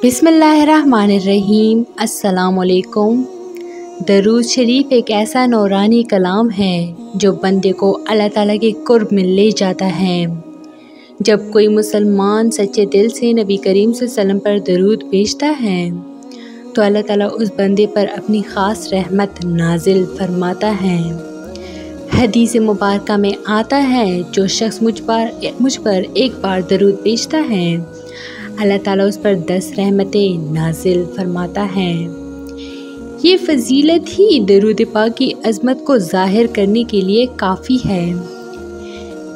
बिस्मिल्लाहिर्रहमानिर्रहीम। अस्सलामुअलैकुम। दरूद शरीफ एक ऐसा नूरानी कलाम है जो बंदे को अल्लाह ताला के कुर्ब में ले जाता है। जब कोई मुसलमान सच्चे दिल से नबी करीम सल्लल्लाहु अलैहि वसल्लम पर दरूद भेजता है तो अल्लाह ताला उस बंदे पर अपनी ख़ास रहमत नाजिल फरमाता है। हदीस मुबारका में आता है, जो शख्स मुझ पर एक बार दरूद भेजता है अल्लाह ताला उस पर 10 रहमतें नाजिल फरमाता है। ये फजीलत ही दरूद पाक की अज़मत को ज़ाहिर करने के लिए काफ़ी है।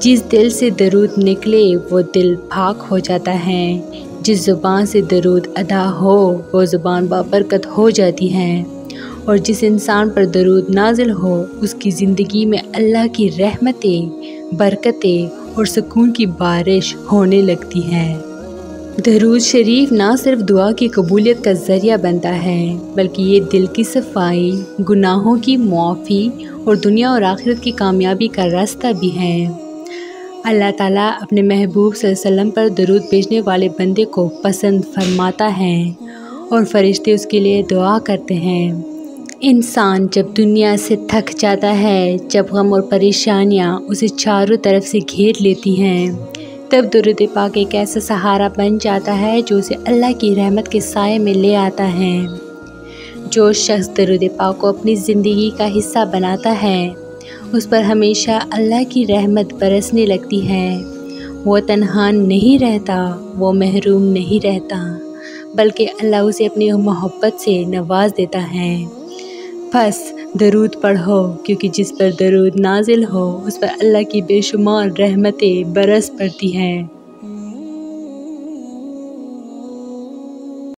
जिस दिल से दरूद निकले वो दिल पाक हो जाता है। जिस ज़ुबान से दरूद अदा हो वो ज़ुबान बाबरकत हो जाती है। और जिस इंसान पर दरूद नाजिल हो उसकी ज़िंदगी में अल्लाह की रहमतें, बरकतें और सुकून की बारिश होने लगती है। दरूद शरीफ ना सिर्फ दुआ की कबूलियत का ज़रिया बनता है, बल्कि ये दिल की सफाई, गुनाहों की मुआफ़ी और दुनिया और आखिरत की कामयाबी का रास्ता भी है। अल्लाह ताला अपने महबूब सल्लल्लाहु अलैहि वसल्लम पर दरूद भेजने वाले बंदे को पसंद फरमाता है और फरिश्ते उसके लिए दुआ करते हैं। इंसान जब दुनिया से थक जाता है, जब गम और परेशानियाँ उसे चारों तरफ से घेर लेती हैं, तब दरूद पाक एक ऐसा सहारा बन जाता है जो उसे अल्लाह की रहमत के साए में ले आता है। जो शख्स दरूद पाक को अपनी ज़िंदगी का हिस्सा बनाता है उस पर हमेशा अल्लाह की रहमत बरसने लगती है। वो तन्हा नहीं रहता, वो महरूम नहीं रहता, बल्कि अल्लाह उसे अपनी मोहब्बत से नवाज देता है। बस दरूद पढ़ो, क्योंकि जिस पर दरूद नाजिल हो उस पर अल्लाह की बेशुमार रहमतें बरस पड़ती हैं।